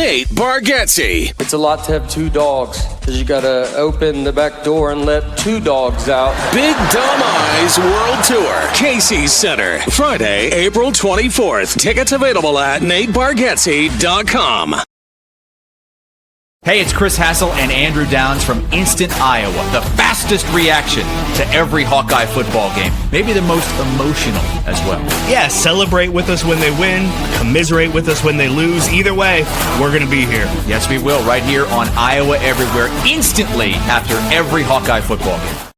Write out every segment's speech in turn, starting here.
Nate Bargatze. It's a lot to have two dogs, because you got to open the back door and let two dogs out. Big Dumb Eyes World Tour, Casey's Center, Friday, April 24th. Tickets available at natebargatze.com. Hey, it's Chris Hassel and Andrew Downs from Instant Iowa, the fastest reaction to every Hawkeye football game. Maybe the most emotional as well. Yeah, celebrate with us when they win, commiserate with us when they lose. Either way, we're going to be here. Yes, we will, right here on Iowa Everywhere, instantly after every Hawkeye football game.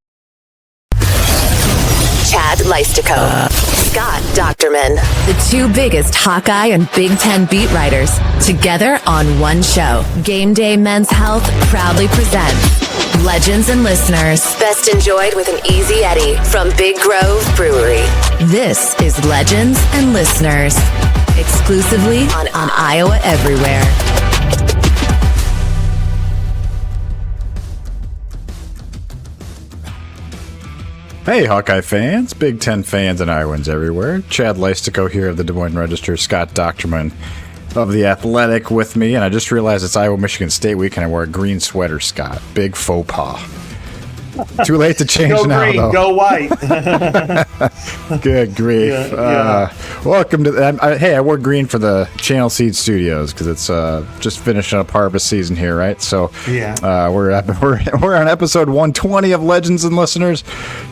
Chad Leistikow, Scott Dochterman, the two biggest Hawkeye and Big Ten beat writers, together on one show. Game Day Men's Health proudly presents Legends and Listeners. Best enjoyed with an easy Eddie from Big Grove Brewery. This is Legends and Listeners, exclusively on Iowa Everywhere. Hey, Hawkeye fans, Big Ten fans, and Iowans everywhere. Chad Leistikow here of the Des Moines Register, Scott Dochterman of The Athletic with me, and I just realized it's Iowa-Michigan State week, and I wore a green sweater, Scott. Big faux pas. Too late to change go now, green, though. Go white. Good grief. Yeah. Welcome to hey, I wore green for the Channel Seed Studios because it's just finishing up harvest season here, right? So yeah. We're on episode 120 of Legends and Listeners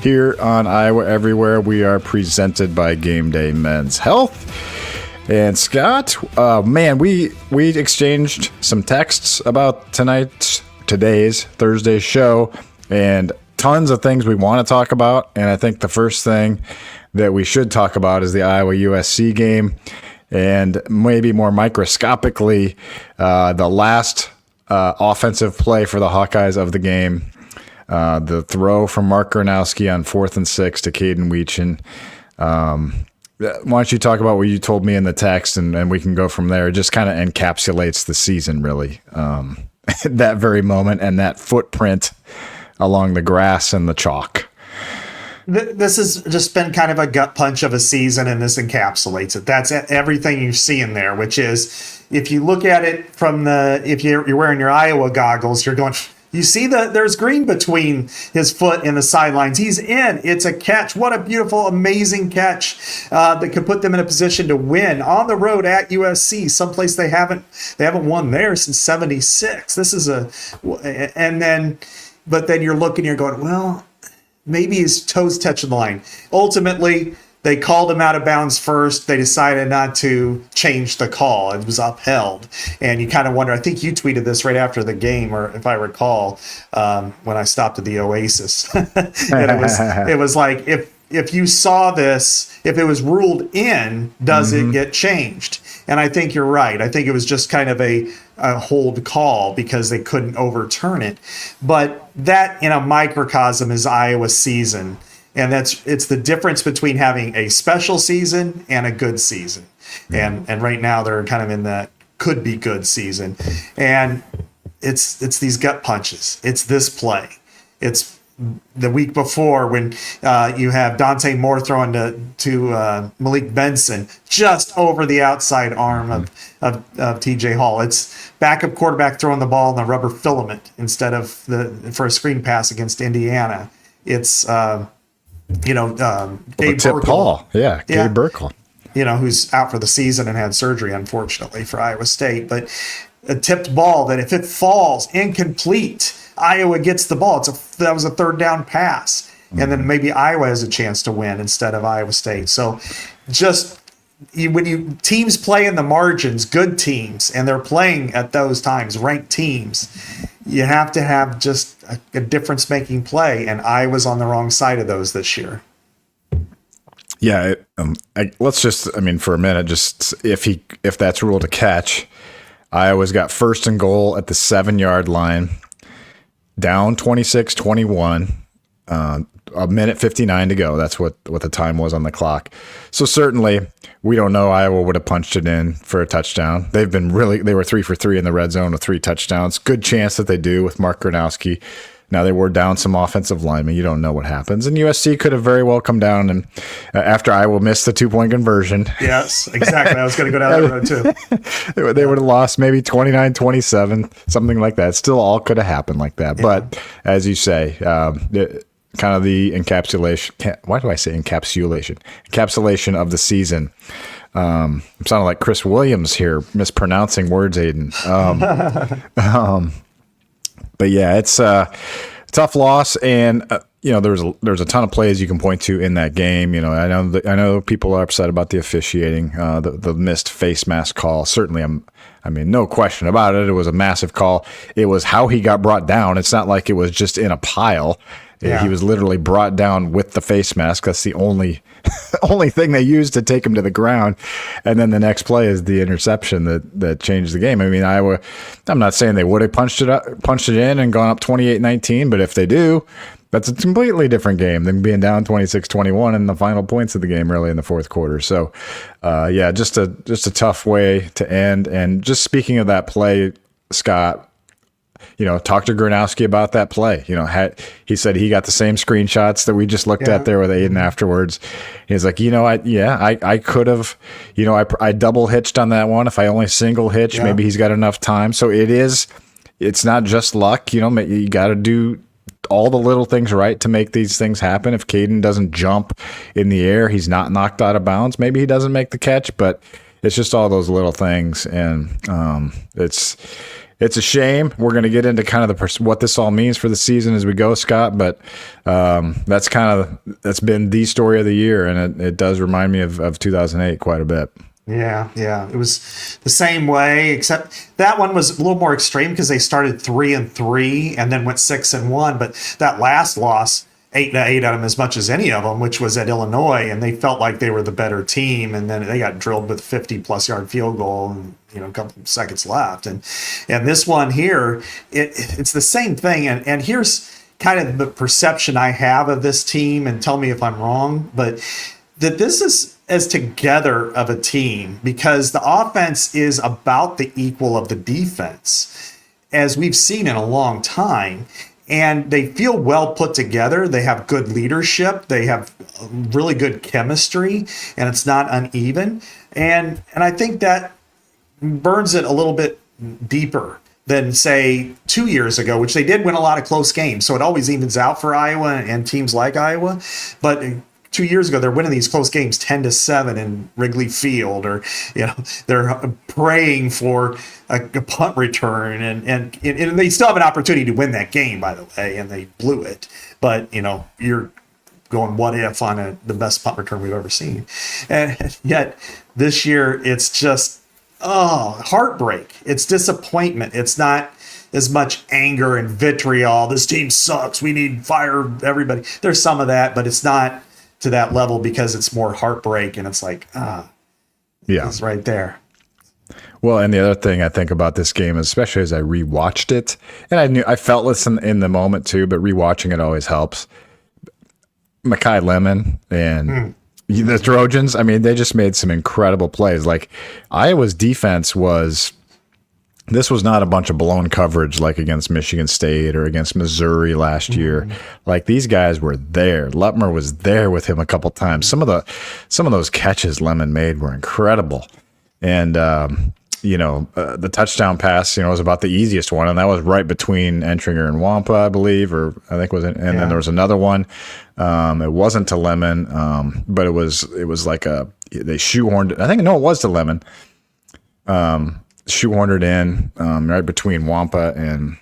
here on Iowa Everywhere. We are presented by Game Day Men's Health. And Scott, man, we exchanged some texts about today's Thursday show, and tons of things we want to talk about. And I think the first thing that we should talk about is the Iowa USC game, and maybe more microscopically, the last offensive play for the Hawkeyes of the game, the throw from Mark Gronowski on 4th and 6 to Caden Weechin. Why don't you talk about what you told me in the text, and we can go from there. It just kind of encapsulates the season, really, that very moment and that footprint along the grass and the chalk. This has just been kind of a gut punch of a season, and this encapsulates it. That's everything you see in there, which is, if you look at it from if you're wearing your Iowa goggles, you're going, you see there's green between his foot and the sidelines. He's in. It's a catch. What a beautiful, amazing catch that could put them in a position to win on the road at USC, someplace they haven't won there since '76. This is but then you're looking, you're going, well, maybe his toes touching the line. Ultimately, they called him out of bounds first. They decided not to change the call. It was upheld. And you kind of wonder, I think you tweeted this right after the game, or if I recall, when I stopped at the Oasis. And it was like, if you saw this, if it was ruled in, does it get changed? And I think you're right. I think it was just kind of a hold call because they couldn't overturn it. But that, in a microcosm, is Iowa's season. And it's the difference between having a special season and a good season. And right now they're kind of in that could be good season. And it's these gut punches. It's this play. It's the week before when you have Dante Moore throwing to Malik Benson just over the outside arm of TJ Hall. It's backup quarterback throwing the ball in the rubber filament instead of for a screen pass against Indiana. It's Gabe Burkle. Gabe Burkle. Who's out for the season and had surgery, unfortunately, for Iowa State. But a tipped ball that if it falls incomplete, Iowa gets the ball. That was a third down pass. And then maybe Iowa has a chance to win instead of Iowa State. So just when teams play in the margins, good teams, and they're playing at those times, ranked teams, you have to have just a difference-making play, and Iowa's on the wrong side of those this year. Yeah, let's just, for a minute, just if that's ruled a catch, Iowa's got first and goal at the 7-yard line, down 26-21, a minute 59 to go. That's what the time was on the clock. So certainly we don't know Iowa would have punched it in for a touchdown. They were 3 for 3 in the red zone with 3 touchdowns. Good chance that they do with Mark Gronowski Now, they were down some offensive linemen. You don't know what happens. And USC could have very well come down and after Iowa missed the 2-point conversion. Yes, exactly. I was going to go down that road too. They would have lost maybe 29-27, something like that. Still all could have happened like that. Yeah. But as you say, kind of the encapsulation. Why do I say encapsulation? Encapsulation of the season. I'm sounding like Chris Williams here, mispronouncing words, Aiden. But yeah, it's a tough loss, and there's a ton of plays you can point to in that game. I know people are upset about the officiating, the missed face mask call. Certainly, no question about it. It was a massive call. It was how he got brought down. It's not like it was just in a pile. Yeah. He was literally brought down with the face mask. That's the only thing they used to take him to the ground. And then the next play is the interception that changed the game. Iowa, I'm not saying they would have punched it in and gone up 28-19, but if they do, that's a completely different game than being down 26-21 in the final points of the game, really, in the fourth quarter. So, just a tough way to end. And just speaking of that play, Scott, talk to Gronowski about that play. He said he got the same screenshots that we just looked at there with Aiden afterwards. He's like, I could have, I double hitched on that one. If I only single hitch, maybe he's got enough time. So it's not just luck. You got to do all the little things right to make these things happen. If Caden doesn't jump in the air, he's not knocked out of bounds. Maybe he doesn't make the catch, but it's just all those little things. And it's a shame. We're going to get into kind of what this all means for the season as we go, Scott. But that's been the story of the year, and it does remind me of 2008 quite a bit. Yeah. It was the same way, except that one was a little more extreme because they started 3-3 and then went 6-1. But that last loss, 8-8 at them as much as any of them, which was at Illinois, and they felt like they were the better team, and then they got drilled with 50-plus yard field goal and a couple of seconds left. And this one here, it's the same thing. And here's kind of the perception I have of this team, and tell me if I'm wrong, but that this is as together of a team because the offense is about the equal of the defense, as we've seen in a long time. And they feel well put together. They have good leadership. They have really good chemistry, and it's not uneven. And I think that burns it a little bit deeper than, say, 2 years ago, which they did win a lot of close games. So it always evens out for Iowa and teams like Iowa. But 2 years ago, they're winning these close games 10-7 in Wrigley Field, or they're praying for a punt return, and they still have an opportunity to win that game, by the way, and they blew it. But you're going what if on the best punt return we've ever seen, and yet this year it's just heartbreak. It's disappointment. It's not as much anger and vitriol. This team sucks. We need fire everybody. There's some of that, but it's not to that level because it's more heartbreak, and it's like, it's right there. Well, and the other thing I think about this game, especially as I rewatched it, and I felt this in the moment too, but rewatching it always helps. Mekhi Lemon and the Trojans, they just made some incredible plays. Like Iowa's defense this was not a bunch of blown coverage like against Michigan State or against Missouri last year. Like these guys were there. Lutmer was there with him a couple times. Some of those catches Lemon made were incredible. And the touchdown pass, was about the easiest one, and that was right between Entringer and Wampa, I believe, or I think was it. And then there was another one. It wasn't to Lemon, but it was like they shoehorned it. It was to Lemon. Shoehorned it in right between Wampa and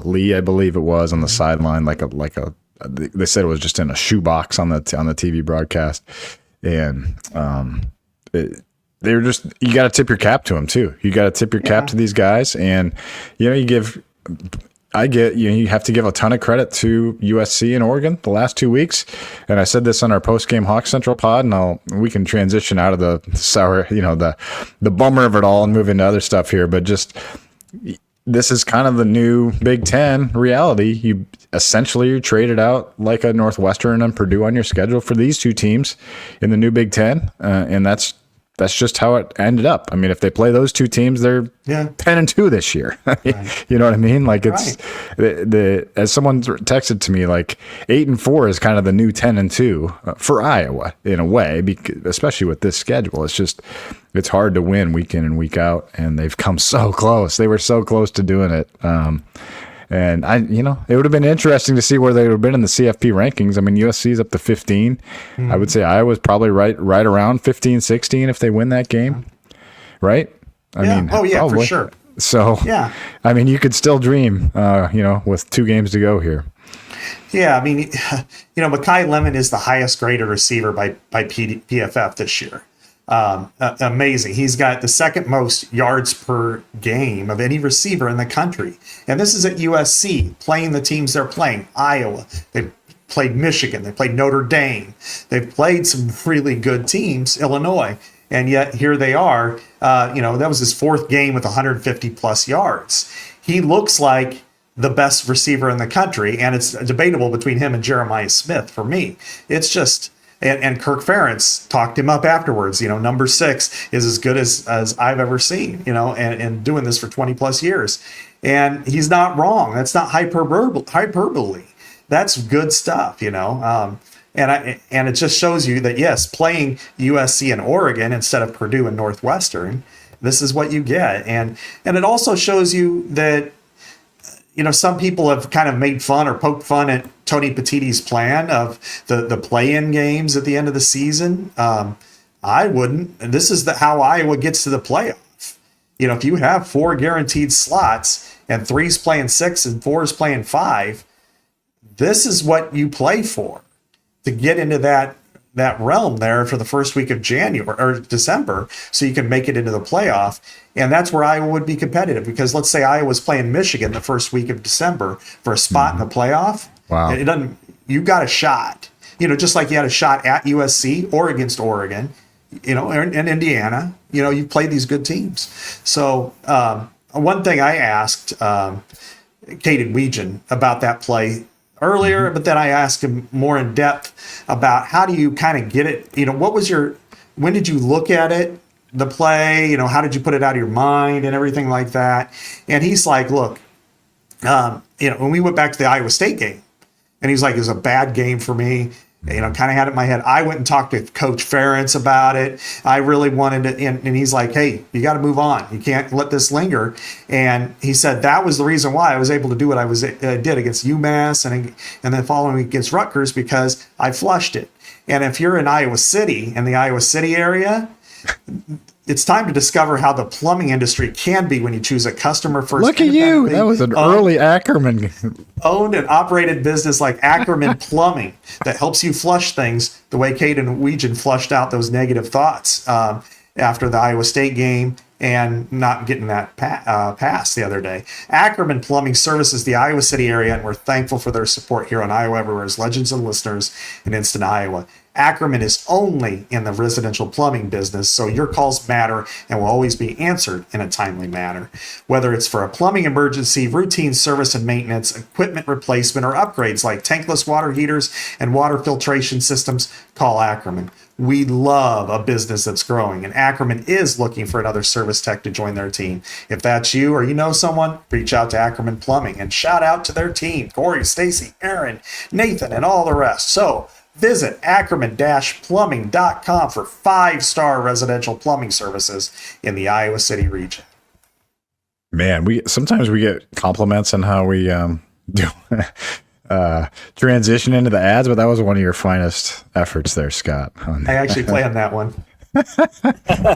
Lee, I believe it was, on the sideline, they said it was just in a shoebox on the TV broadcast, and they were just, you got to tip your cap to them too. You got to tip your cap to these guys, and you have to give a ton of credit to USC and Oregon the last 2 weeks. And I said this on our post-game Hawk Central pod, and we can transition out of the sour, the bummer of it all and move into other stuff here. But just, this is kind of the new Big Ten reality. You traded out like a Northwestern and Purdue on your schedule for these two teams in the new Big Ten. And that's that's just how it ended up. I mean, if they play those two teams, they're 10-2 this year. You know what I mean? Like it's as someone texted to me, like 8-4 is kind of the new 10-2 for Iowa in a way, especially with this schedule. It's hard to win week in and week out, and they've come so close. They were so close to doing it. And it would have been interesting to see where they would have been in the CFP rankings. I mean, USC's up to 15. Mm-hmm. I would say Iowa's probably right around 15, 16 if they win that game. Right? I mean, probably. For sure. So, I mean, you could still dream, with 2 games to go here. Yeah, I mean, Mekhi Lemon is the highest graded receiver by PFF this year. Amazing. He's got the second most yards per game of any receiver in the country. And this is at USC, playing the teams they're playing. Iowa. They played Michigan. They played Notre Dame. They've played some really good teams, Illinois. And yet here they are. That was his 4th game with 150 plus yards. He looks like the best receiver in the country. And it's debatable between him and Jeremiah Smith for me. It's just... And Kirk Ferentz talked him up afterwards. Number 6 is as good as I've ever seen, and doing this for 20 plus years. And he's not wrong. That's not hyperbole. That's good stuff, And it just shows you that, yes, playing USC and Oregon instead of Purdue and Northwestern, this is what you get. And it also shows you that, some people have kind of made fun or poked fun at Tony Petitti's plan of the play-in games at the end of the season. I wouldn't. And this is how Iowa gets to the playoff. If you have 4 guaranteed slots and 3's playing 6 and 4's playing 5, this is what you play for to get into that realm there for the first week of January or December, so you can make it into the playoff. And that's where Iowa would be competitive, because let's say Iowa's playing Michigan the first week of December for a spot in the playoff. Wow. You got a shot, just like you had a shot at USC or against Oregon, and Indiana, you played these good teams. So one thing I asked Caden Weegan about that play earlier, but then I asked him more in depth about how do you kind of get it, when did you look at it, the play, how did you put it out of your mind and everything like that? And he's like, look, when we went back to the Iowa State game, and he's like, it was a bad game for me. Kind of had it in my head. I went and talked to Coach Ferentz about it. I really wanted it. And he's like, hey, you got to move on. You can't let this linger. And he said that was the reason why I was able to do what I did against UMass and then following week against Rutgers, because I flushed it. And if you're in Iowa City, in the Iowa City area, it's time to discover how the plumbing industry can be when you choose a customer first. Look at you. That was an early Ackerman. Owned and operated business like Ackerman Plumbing that helps you flush things the way Caden Weegan flushed out those negative thoughts after the Iowa State game and not getting that pass the other day. Ackerman Plumbing services the Iowa City area, and we're thankful for their support here on Iowa Everywhere as legends and listeners in Instant Iowa. Ackerman is only in the residential plumbing business, so your calls matter and will always be answered in a timely manner. Whether it's for a plumbing emergency, routine service and maintenance, equipment replacement, or upgrades like tankless water heaters and water filtration systems, call Ackerman. We love a business that's growing, and Ackerman is looking for another service tech to join their team. If that's you or you know someone, reach out to Ackerman Plumbing and shout out to their team, Corey, Stacy, Aaron, Nathan, and all the rest. So visit ackerman-plumbing.com for 5-star residential plumbing services in the Iowa City region. Man, sometimes we get compliments on how we do transition into the ads, but that was one of your finest efforts there, Scott. I actually planned that one.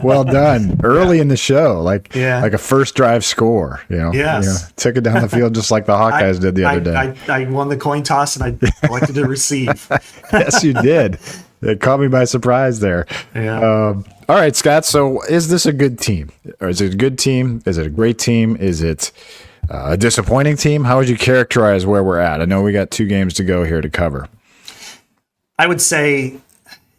Well done. Early in the show, like a first drive score, Yes. Took it down the field just like the Hawkeyes did the other day. I won the coin toss and I elected to receive. Yes, you did. It caught me by surprise there. Yeah. All right, Scott. So is this a good team? Or is it a good team? Is it a great team? Is it a disappointing team? How would you characterize where we're at? I know we got 2 games to go here to cover. I would say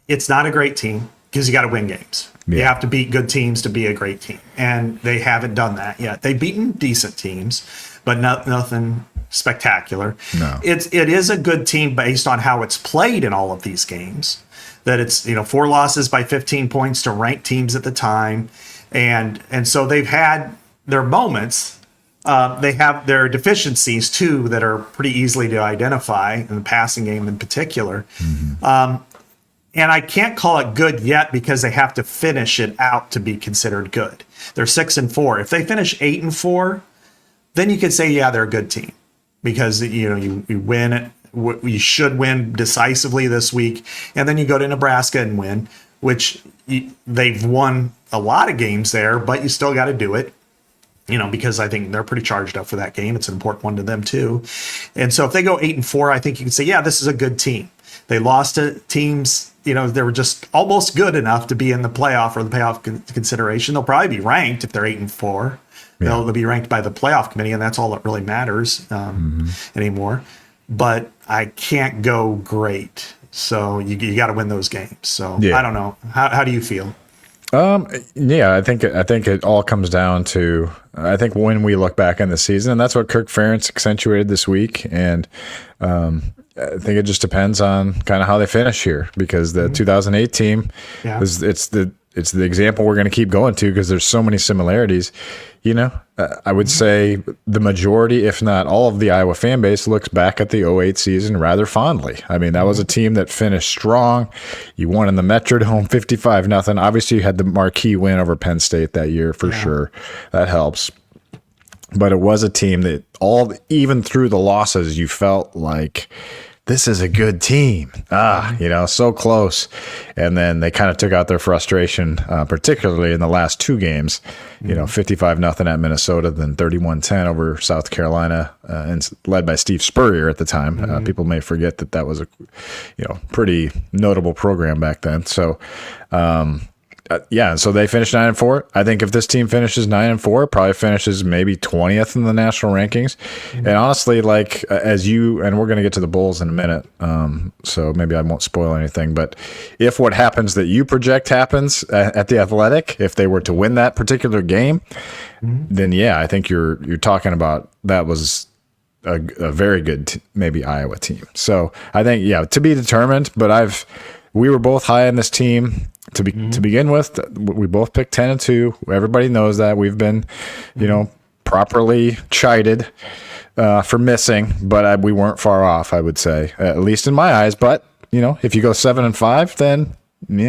it's not a great team because you got to win games. Yeah. You have to beat good teams to be a great team. And they haven't done that yet. They've beaten decent teams, but nothing spectacular. No. It is a good team based on how it's played in all of these games. That it's 4 losses by 15 points to ranked teams at the time, and so they've had their moments. They have their deficiencies too that are pretty easily to identify in the passing game in particular. Mm-hmm. And I can't call it good yet because they have to finish it out to be considered good. They're 6-4. If they finish 8-4, then you could say, yeah, they're a good team because you win it. You should win decisively this week, and then you go to Nebraska and win, which they've won a lot of games there, but you still got to do it. Because I think they're pretty charged up for that game. It's an important one to them too. And so if they go 8-4, I think you can say, yeah, this is a good team. They lost to teams, they were just almost good enough to be in the playoff or the playoff consideration. They'll probably be ranked if they're 8-4. Yeah. They'll be ranked by the playoff committee, and that's all that really matters anymore. But I can't go great. So you got to win those games. So I don't know. How do you feel? I think it all comes down to, I think when we look back on the season, and that's what Kirk Ferentz accentuated this week. And, I think it just depends on kind of how they finish here, because the 2008 team it's the example we're going to keep going to because there's so many similarities. I would say the majority, if not all of the Iowa fan base looks back at the 2008 season rather fondly. I mean, that was a team that finished strong. You won in the Metrodome 55-0. Obviously, you had the marquee win over Penn State that year for sure. That helps. But it was a team that even through the losses, you felt like this is a good team. So close. And then they kind of took out their frustration, particularly in the last 2 games, 55-0 at Minnesota, then 31-10 over South Carolina, and led by Steve Spurrier at the time. People may forget that was a, pretty notable program back then. So, so they finished 9-4. I think if this team finishes 9-4, it probably finishes maybe 20th in the national rankings. And honestly, and we're going to get to the Bulls in a minute, so maybe I won't spoil anything. But if what happens that you project happens at the Athletic, if they were to win that particular game, then I think you're talking about that was a very good maybe Iowa team. So I think to be determined. But we were both high on this team. To begin with, we both picked 10-2. Everybody knows that. We've been, properly chided for missing, but we weren't far off, I would say, at least in my eyes. But, if you go 7-5, then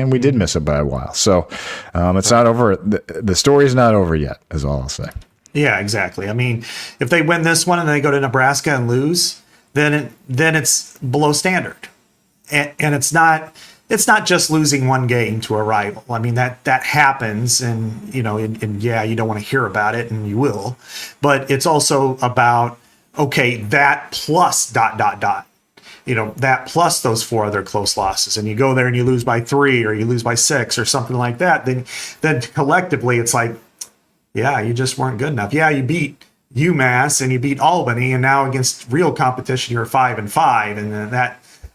we did miss it by a while. So it's not over. The story's not over yet, is all I'll say. Yeah, exactly. I mean, if they win this one and they go to Nebraska and lose, then it's below standard. And it's not just losing one game to a rival. I mean, that happens, and you don't want to hear about it, and you will. But it's also about, okay, that plus ... that plus those 4 other close losses, and you go there and you lose by 3 or you lose by 6 or something like that. Then collectively, it's like, you just weren't good enough. Yeah, you beat UMass and you beat Albany, and now against real competition, you're 5-5, and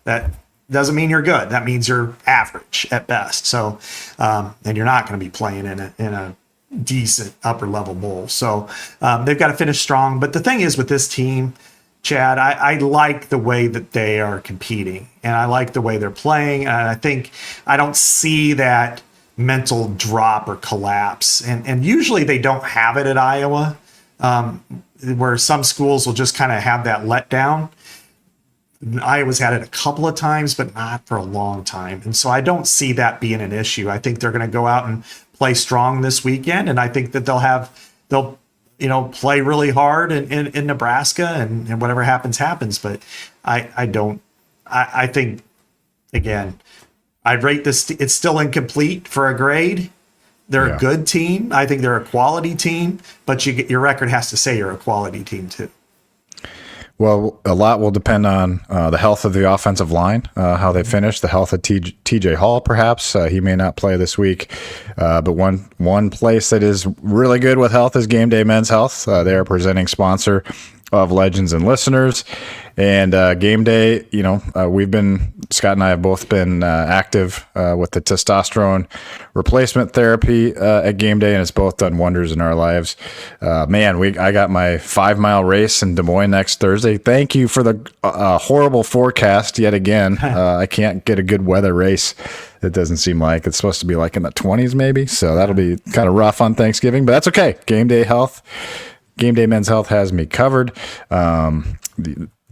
that doesn't mean you're good. That means you're average at best. So, and you're not going to be playing in a decent upper level bowl. So they've got to finish strong. But the thing is with this team, Chad, I like the way that they are competing, and I like the way they're playing. And I think I don't see that mental drop or collapse. And usually they don't have it at Iowa, where some schools will just kind of have that letdown. Iowa's had it a couple of times, but not for a long time. And so I don't see that being an issue. I think they're going to go out and play strong this weekend. And I think that they'll play really hard in Nebraska, and whatever happens. But I think, again, I'd rate this. It's still incomplete for a grade. They're a good team. I think they're a quality team, but your record has to say you're a quality team too. Well, a lot will depend on the health of the offensive line, how they finish, the health of TJ Hall, perhaps. He may not play this week. But one place that is really good with health is GameDay Men's Health. They're a presenting sponsor of Legends and Listeners. And Game Day, Scott and I have both been active with the testosterone replacement therapy at Game Day, and it's both done wonders in our lives. I got my 5-mile race in Des Moines next Thursday. Thank you for the horrible forecast yet again. I can't get a good weather race. It doesn't seem like it's supposed to be like in the 20s maybe, so that'll be kind of rough on Thanksgiving, but that's okay. Game Day Men's Health has me covered.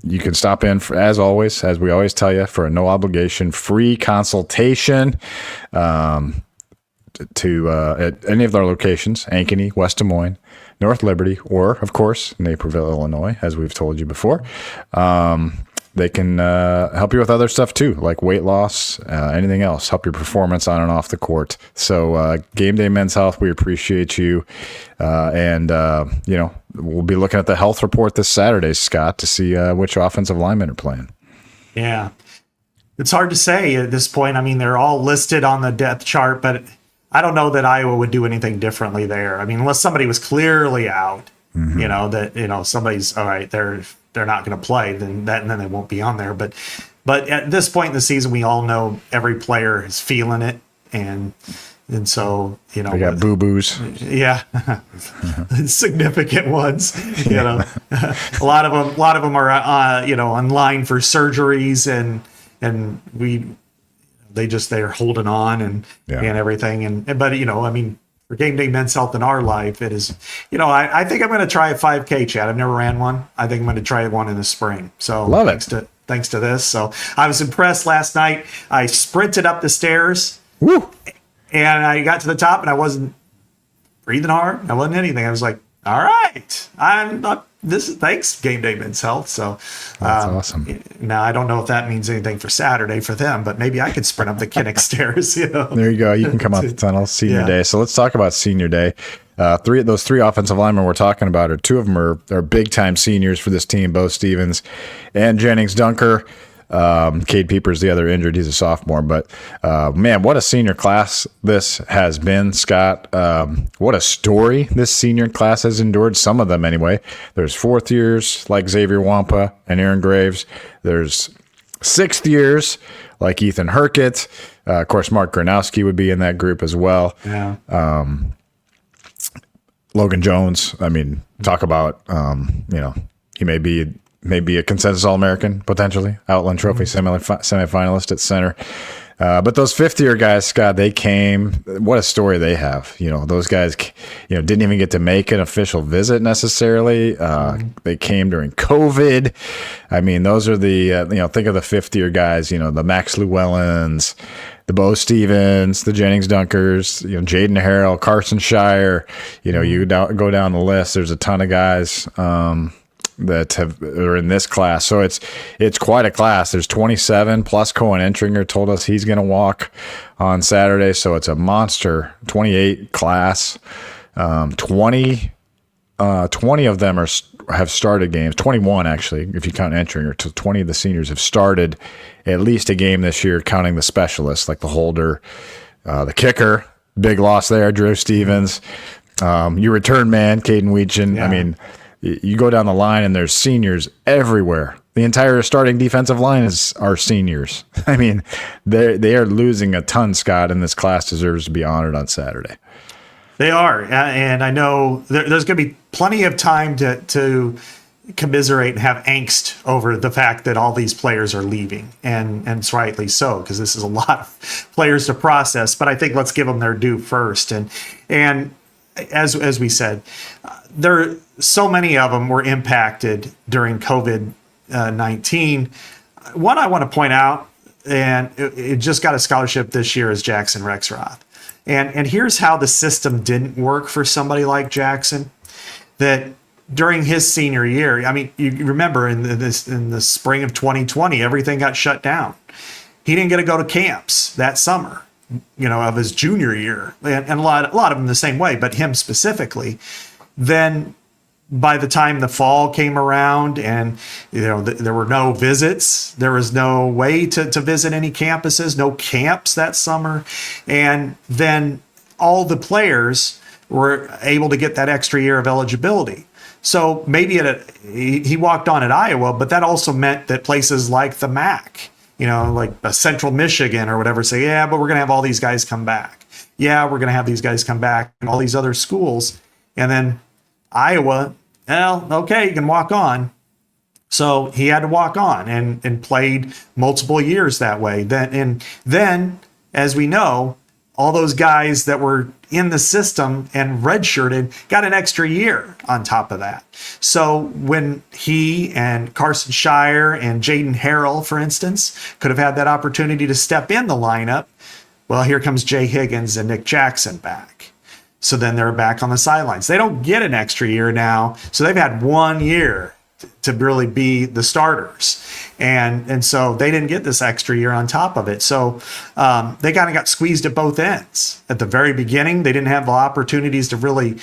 You can stop in, as always, as we always tell you, for a no obligation free consultation at any of our locations: Ankeny, West Des Moines, North Liberty, or of course Naperville, Illinois, as we've told you before. They can help you with other stuff too, like weight loss, anything else, help your performance on and off the court. So Game Day Men's Health, we appreciate you. We'll be looking at the health report this Saturday, Scott, to see which offensive linemen are playing. Yeah. It's hard to say at this point. I mean, they're all listed on the depth chart, but I don't know that Iowa would do anything differently there. I mean, unless somebody was clearly out, somebody's all right, they're not going to play, then they won't be on there. But at this point in the season, we all know every player is feeling it, and so we got boo-boos. Yeah, significant ones. A lot of them are on line for surgeries, and they're holding on and everything. But for Game Day Men's Health in our life, it is, I think I'm going to try a 5K, Chad. I've never ran one. I think I'm going to try one in the spring. So love thanks to this. So I was impressed last night. I sprinted up the stairs. Woo! And I got to the top, and I wasn't breathing hard. I wasn't anything. I was like, all right, thanks, Game Day Men's Health. So that's awesome. Now, I don't know if that means anything for Saturday for them, but maybe I could sprint up the Kinnick stairs. There you go. You can come out the tunnel, Senior Day. So let's talk about Senior Day. Those three offensive linemen we're talking about, two of them are big-time seniors for this team, Bo Stevens and Jennings Dunker. Cade Pieper's the other injured. He's a sophomore, but what a senior class this has been, Scott. What a story this senior class has endured, some of them anyway. There's fourth years like Xavier Wampa and Aaron Graves. There's sixth years like Ethan Herkett. Of course, Mark Gronowski would be in that group as well. Yeah. Logan Jones, talk about, he may be a consensus All-American, potentially. Outland Trophy semifinalist at center. But those fifth-year guys, Scott, they came. What a story they have. Those guys, didn't even get to make an official visit necessarily. They came during COVID. Those are the, think of the fifth-year guys, the Max Llewellyns, the Bo Stevens, the Jennings Dunkers, Jaden Harrell, Carson Shire. You go down the list. There's a ton of guys that are in this class. So it's quite a class. There's 27 plus Cohen Entringer told us he's going to walk on Saturday. So it's a monster 28 class. 20 of them have started games. 21 actually, if you count Entringer. 20 of the seniors have started at least a game this year, counting the specialists like the holder, the kicker. Big loss there, Drew Stevens. Your return man, Caden Weechin. Yeah. You go down the line and there's seniors everywhere. The entire starting defensive line are seniors. They are losing a ton, Scott, and this class deserves to be honored on Saturday. They are. And I know there's going to be plenty of time to commiserate and have angst over the fact that all these players are leaving. And it's rightly so, because this is a lot of players to process. But I think let's give them their due first. And as we said, so many of them were impacted during COVID-19. One I want to point out, and it just got a scholarship this year, is Jackson Rexroth. And here's how the system didn't work for somebody like Jackson. That during his senior year, you remember in the spring of 2020, everything got shut down. He didn't get to go to camps that summer, of his junior year, and a lot of them the same way, but him specifically. Then by the time the fall came around and there were no visits, there was no way to visit any campuses, no camps that summer, and then all the players were able to get that extra year of eligibility. So maybe he walked on at Iowa, but that also meant that places like the MAC, like Central Michigan or whatever, say, yeah, but we're going to have all these guys come back. Yeah, we're going to have these guys come back, and all these other schools. And then Iowa, well, okay, you can walk on. So he had to walk on and played multiple years that way. Then, as we know, all those guys that were in the system and redshirted got an extra year on top of that. So when he and Carson Shire and Jaden Harrell, for instance, could have had that opportunity to step in the lineup, well, here comes Jay Higgins and Nick Jackson back. So then they're back on the sidelines. They don't get an extra year now. So they've had 1 year to really be the starters. And so they didn't get this extra year on top of it. So they kind of got squeezed at both ends. At the very beginning, they didn't have the opportunities to really,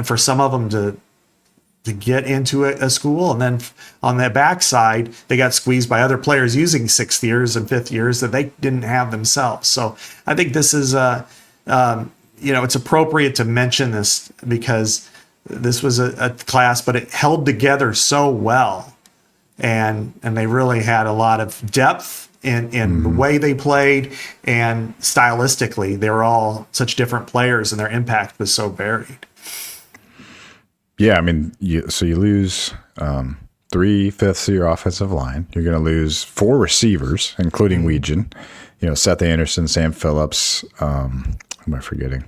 for some of them to get into a school. And then on the backside, they got squeezed by other players using 6th years and 5th years that they didn't have themselves. So I think this is, it's appropriate to mention this because this was a class, but it held together so well. And they really had a lot of depth in the way they played, and stylistically, they were all such different players, and their impact was so varied. Yeah, I mean, you lose 3/5 of your offensive line. You're going to lose 4 receivers, including Weegan. Seth Anderson, Sam Phillips. Who am I forgetting?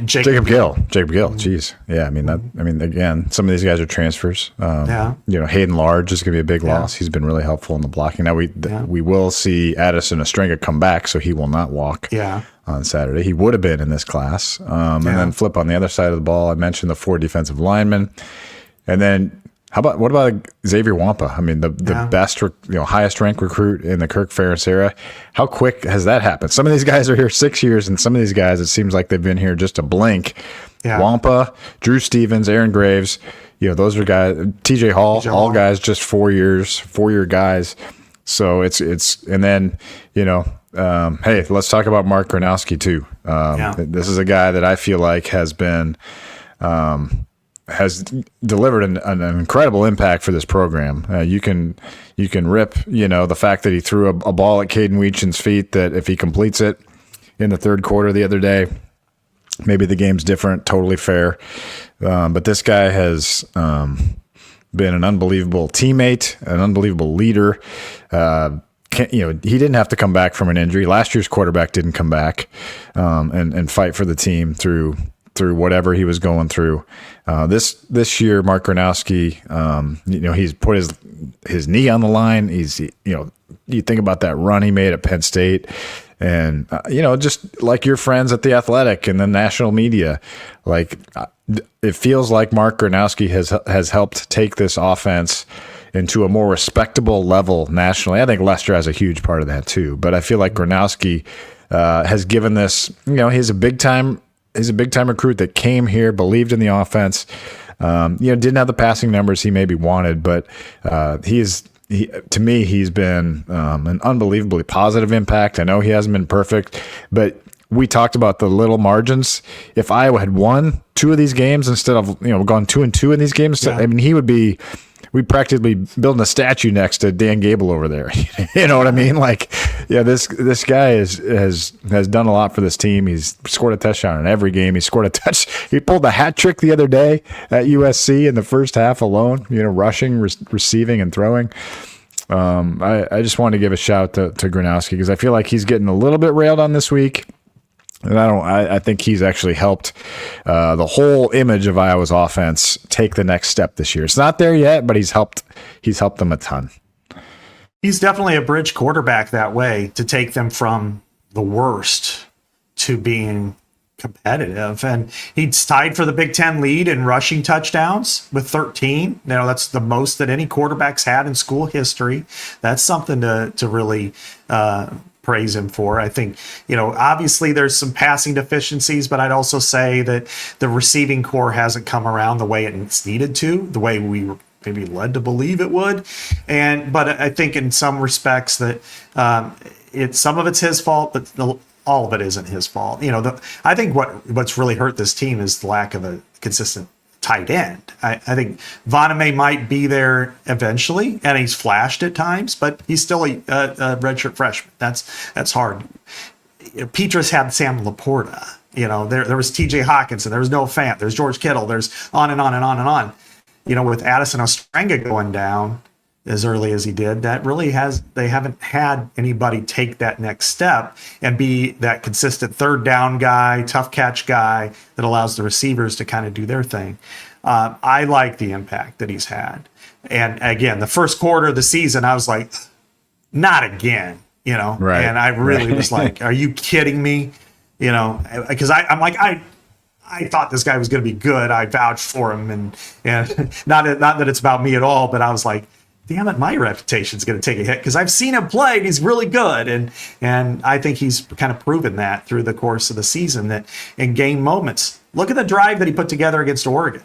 Jacob Gill. Jeez. Yeah. I mean, again, some of these guys are transfers. Hayden Large is going to be a big loss. He's been really helpful in the blocking. Now we will see Addison Ostrenga come back, so he will not walk on Saturday. He would have been in this class. And then flip on the other side of the ball. I mentioned the 4 defensive linemen. And then what about Xavier Wampa? I mean, the best, highest ranked recruit in the Kirk Ferentz era. How quick has that happened? Some of these guys are here 6 years, and some of these guys, it seems like they've been here just a blink. Yeah. Wampa, Drew Stevens, Aaron Graves, those are guys. TJ Hall, all guys, just 4 years, 4-year guys. So it's and then hey, let's talk about Mark Gronowski too. This is a guy that I feel like has been. Has delivered an incredible impact for this program. You can rip, the fact that he threw a ball at Caden Weechen's feet, that if he completes it in the third quarter the other day, maybe the game's different, totally fair. But this guy has been an unbelievable teammate, an unbelievable leader. He didn't have to come back from an injury. Last year's quarterback didn't come back and fight for the team through whatever he was going through. This year, Mark Gronowski, he's put his knee on the line. He's, you think about that run he made at Penn State, and just like your friends at The Athletic and the national media, it feels like Mark Gronowski has helped take this offense into a more respectable level nationally. I think Lester has a huge part of that too, but I feel like Gronowski has given this. He's a big time recruit that came here, believed in the offense. Didn't have the passing numbers he maybe wanted, but to me, he's been an unbelievably positive impact. I know he hasn't been perfect, but we talked about the little margins. If Iowa had won 2 of these games instead of gone 2-2 in these games, I mean, we'd practically building a statue next to Dan Gable over there. You know what I mean? This guy has done a lot for this team. He's scored a touchdown in every game. He pulled the hat trick the other day at USC in the first half alone, rushing, receiving, and throwing. I just wanted to give a shout to Gronowski because I feel like he's getting a little bit railed on this week. And I think he's actually helped the whole image of Iowa's offense take the next step this year. It's not there yet, but he's helped them a ton. He's definitely a bridge quarterback that way to take them from the worst to being competitive. And he's tied for the Big Ten lead in rushing touchdowns with 13. That's the most that any quarterback's had in school history. That's something to really praise him for. I think, obviously there's some passing deficiencies, but I'd also say that the receiving core hasn't come around the way it's needed to, the way we were maybe led to believe it would. But I think in some respects that some of it's his fault, but all of it isn't his fault. I think what's really hurt this team is the lack of a consistent tight end. I think Vaname might be there eventually, and he's flashed at times, but he's still a redshirt freshman. That's hard. Petrus had Sam Laporta. There was T.J. Hawkinson. There was Noah Fant. There's George Kittle. There's on and on and on and on. With Addison Ostrenga going down as early as he did, they haven't had anybody take that next step and be that consistent third down guy, tough catch guy that allows the receivers to kind of do their thing. I like the impact that he's had. And again, the first quarter of the season, I was like, not again, Right. And I really was like, are you kidding me? Because I'm like, I thought this guy was going to be good. I vouched for him, and not that it's about me at all, but I was like, damn it, my reputation's going to take a hit because I've seen him play. And he's really good, and I think he's kind of proven that through the course of the season that in game moments. Look at the drive that he put together against Oregon.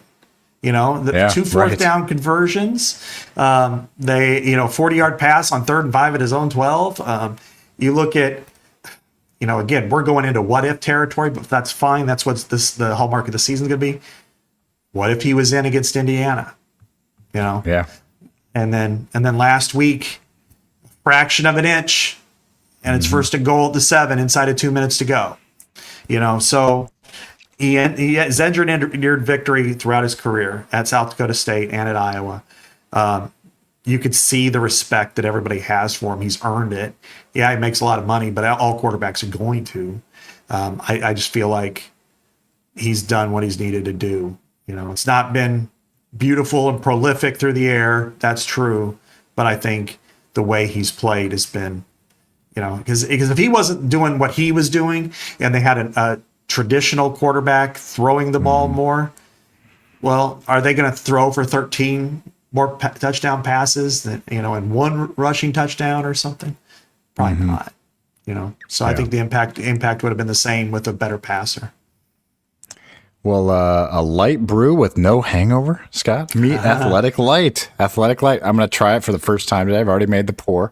Two fourth down conversions. 40-yard pass on 3rd and 5 at his own 12. You look at. Again, we're going into what if territory, but that's fine. That's what's the hallmark of the season is going to be. What if he was in against Indiana? Yeah. And then last week, fraction of an inch, and it's 1st and goal at the 7 inside of 2 minutes to go. So he has engineered victory throughout his career at South Dakota State and at Iowa. You could see the respect that everybody has for him. He's earned it. Yeah, he makes a lot of money, but all quarterbacks are going to. I just feel like he's done what he's needed to do. It's not been beautiful and prolific through the air. That's true. But I think the way he's played has been, because if he wasn't doing what he was doing and they had a traditional quarterback throwing the ball more, well, are they going to throw for 13 more touchdown passes than, and one rushing touchdown or something? Probably not, So I think the impact would have been the same with a better passer. Well, a light brew with no hangover, Scott. Meet Athletic Light. Athletic Light. I'm going to try it for the first time today. I've already made the pour.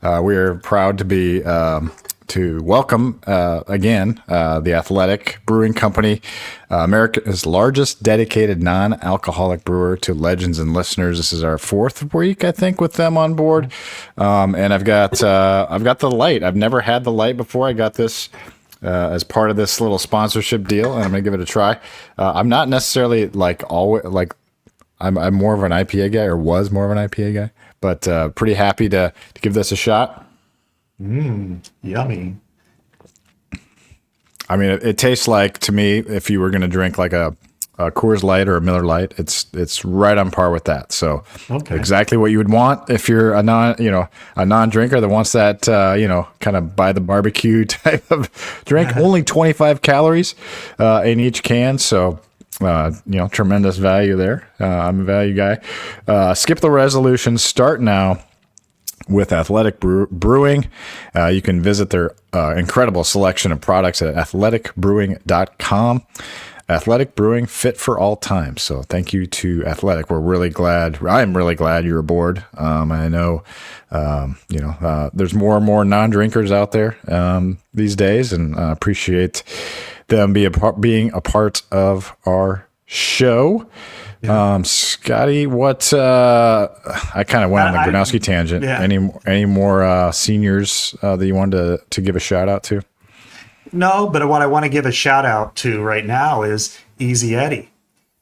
We are proud to be to welcome again the Athletic Brewing Company, America's largest dedicated non-alcoholic brewer, to legends and listeners. This is our 4th week, I think, with them on board, and I've got the light. I've never had the light before. I got this as part of this little sponsorship deal, and I'm gonna give it a try. I'm not necessarily I'm more of an IPA guy, or was more of an IPA guy, but pretty happy to give this a shot. Yummy. I mean, it tastes like, to me, if you were going to drink like a Coors Light or a Miller Light, it's right on par with that. So exactly what you would want if you're a non-drinker that wants that, kind of by the barbecue type of drink. Only 25 calories in each can. So, tremendous value there. I'm a value guy. Skip the resolution. Start now with Athletic Brewing. You can visit their incredible selection of products at athleticbrewing.com. Athletic Brewing, fit for all times. So thank you to Athletic. I'm really glad you're aboard. I know, there's more and more non-drinkers out there these days, and appreciate them being a part of our show. Scotty, what I kind of went on the Gronowski tangent. Yeah. Any more seniors that you wanted to give a shout out to? No, but what I want to give a shout out to right now is Easy Eddie.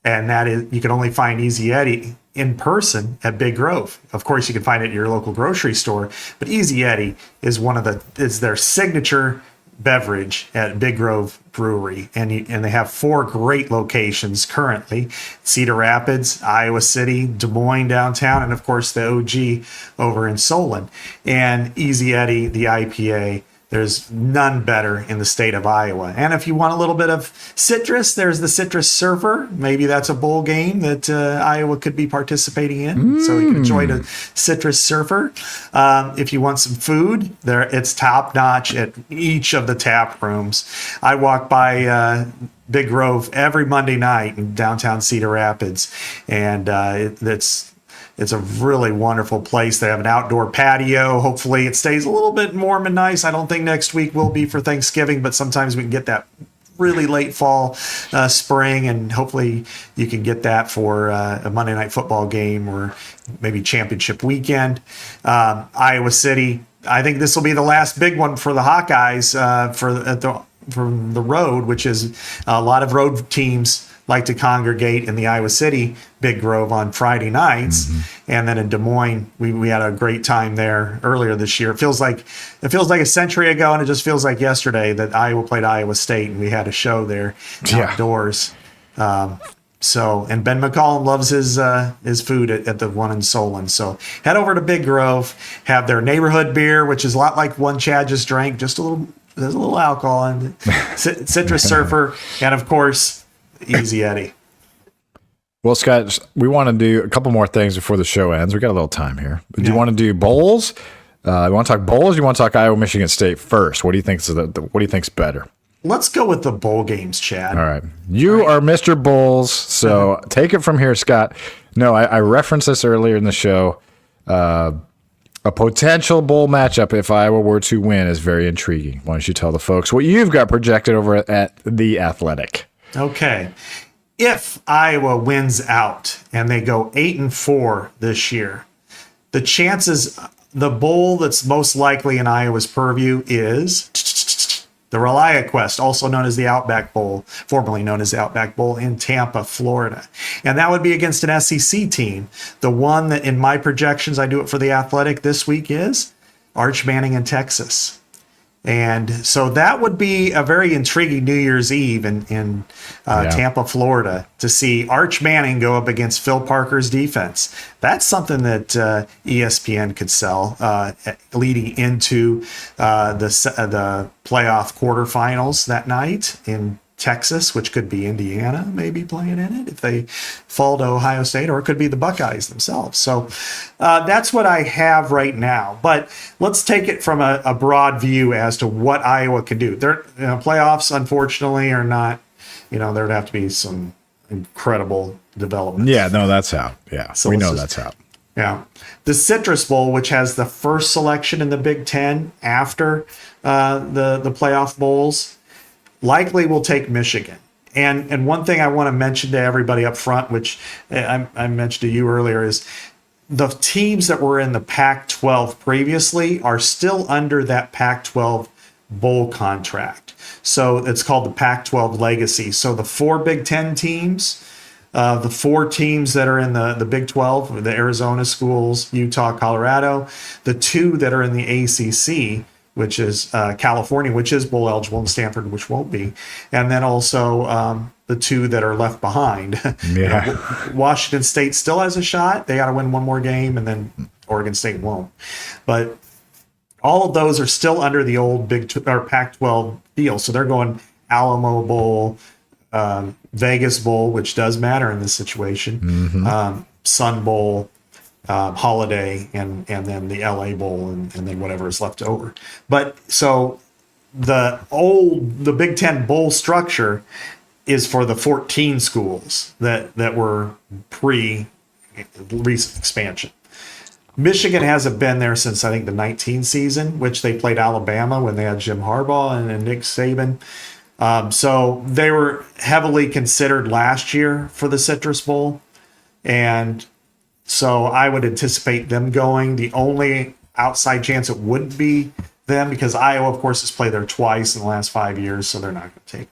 And that is, you can only find Easy Eddie in person at Big Grove. Of course, you can find it at your local grocery store, but Easy Eddie is is their signature beverage at Big Grove Brewery, and they have 4 great locations currently: Cedar Rapids, Iowa City, Des Moines downtown, and of course the OG over in Solon. And Easy Eddie, the IPA, there's none better in the state of Iowa. And if you want a little bit of citrus, there's the Citrus Surfer. Maybe that's a bowl game that Iowa could be participating in. So you can enjoy the Citrus Surfer. If you want some food, it's top notch at each of the tap rooms. I walk by Big Grove every Monday night in downtown Cedar Rapids, and it's a really wonderful place. They have an outdoor patio. Hopefully it stays a little bit warm and nice. I don't think next week will be for Thanksgiving, but sometimes we can get that really late fall, spring, and hopefully you can get that for a Monday Night Football game or maybe championship weekend. Iowa City, I think this will be the last big one for the Hawkeyes from the road, which is a lot of road teams like to congregate in the Iowa City Big Grove on Friday nights. And then in Des Moines, we had a great time there earlier this year. It feels like a century ago, and it just feels like yesterday that Iowa played Iowa State and we had a show there outdoors. And Ben McCollum loves his food at the one in Solon. So head over to Big Grove, have their neighborhood beer, which is a lot like one Chad just drank, there's a little alcohol in it. Citrus Surfer, and of course, Easy Eddie. Well, Scott, we want to do a couple more things before the show ends. We got a little time here. Do you want to do bowls? You want to talk bowls? Or you want to talk Iowa, Michigan State first? What do you think's better? Let's go with the bowl games, Chad. All right. You are Mr. Bowls, so take it from here, Scott. No, I referenced this earlier in the show. A potential bowl matchup, if Iowa were to win, is very intriguing. Why don't you tell the folks what you've got projected over at The Athletic? Okay. If Iowa wins out and they go 8-4 this year, the chances, the bowl that's most likely in Iowa's purview is the ReliaQuest, also known as the Outback Bowl, formerly known as the Outback Bowl in Tampa, Florida. And that would be against an SEC team. The one that in my projections, I do it for The Athletic this week, is Arch Manning in Texas. And so that would be a very intriguing New Year's Eve in Tampa, Florida, to see Arch Manning go up against Phil Parker's defense. That's something that ESPN could sell leading into the playoff quarterfinals that night in Texas, which could be Indiana maybe playing in it if they fall to Ohio State, or it could be the Buckeyes themselves. So that's what I have right now. But let's take it from a broad view as to what Iowa can do. Playoffs, unfortunately, are not, there'd have to be some incredible development. Yeah, no, that's out. Yeah, so we know that's out. Yeah. The Citrus Bowl, which has the first selection in the Big Ten after the playoff bowls, likely will take Michigan. And one thing I want to mention to everybody up front, which I mentioned to you earlier, is the teams that were in the Pac-12 previously are still under that Pac-12 bowl contract. So it's called the Pac-12 Legacy. So the 4 Big Ten teams, the 4 teams that are in the Big 12, the Arizona schools, Utah, Colorado, the 2 that are in the ACC, which is California, which is bowl eligible, and Stanford, which won't be. And then also the 2 that are left behind. Yeah. Washington State still has a shot. They got to win one more game, and then Oregon State won't. But all of those are still under the old Pac-12 deal. So they're going Alamo Bowl, Vegas Bowl, which does matter in this situation, Sun Bowl, Holiday, and then the LA Bowl, and then whatever is left over. But so the Big Ten bowl structure is for the 14 schools that were pre-recent expansion. Michigan hasn't been there since, I think, the 19 season, which they played Alabama when they had Jim Harbaugh and Nick Saban. So they were heavily considered last year for the Citrus Bowl. And so I would anticipate them going. The only outside chance it wouldn't be them, because Iowa, of course, has played there twice in the last 5 years, so they're not going to take it,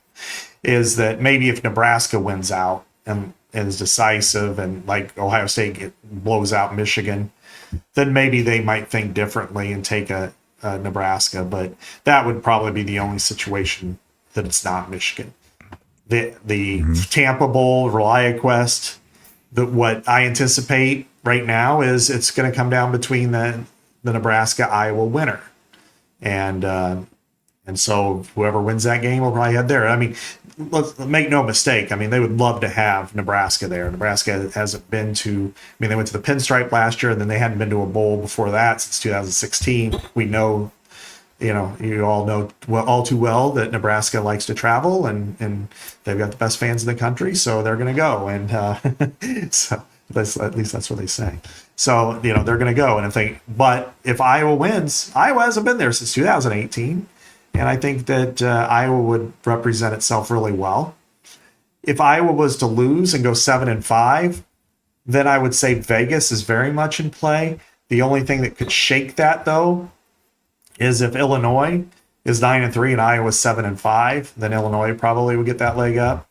is that maybe if Nebraska wins out and is decisive, and like Ohio State blows out Michigan, then maybe they might think differently and take a Nebraska. But that would probably be the only situation that it's not Michigan. The Tampa Bowl, ReliaQuest, what I anticipate right now is it's going to come down between the Nebraska-Iowa winner. And so whoever wins that game will probably head there. I mean, let's make no mistake. I mean, they would love to have Nebraska there. Nebraska hasn't been to, they went to the Pinstripe last year, and then they hadn't been to a bowl before that since 2016. We know, you all know all too well that Nebraska likes to travel, and they've got the best fans in the country, so they're going to go. And so at least that's what they say. So, they're going to go. And but if Iowa wins, Iowa hasn't been there since 2018. and I think that Iowa would represent itself really well. If Iowa was to lose and go 7-5, then I would say Vegas is very much in play. The only thing that could shake that, though, is if Illinois is 9-3 and Iowa's 7-5, then Illinois probably would get that leg up.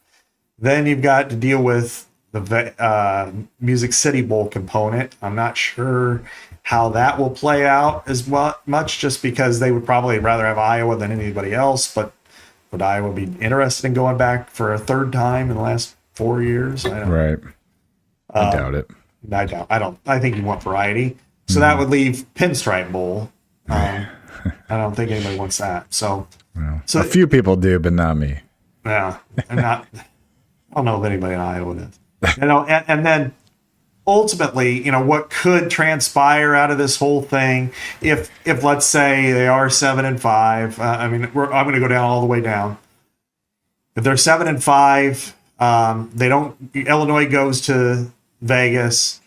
Then you've got to deal with the Music City Bowl component. I'm not sure how that will play out as much, just because they would probably rather have Iowa than anybody else. But would Iowa be interested in going back for a third time in the last 4 years? I don't know. Right. I doubt it. I think you want variety. So that would leave Pinstripe Bowl. I don't think anybody wants that. So a few people do, but not me. Yeah, I don't know if anybody in Iowa does. And then ultimately, what could transpire out of this whole thing if let's say they are 7-5. I'm going to go down all the way down. If they're 7-5, Illinois goes to Vegas.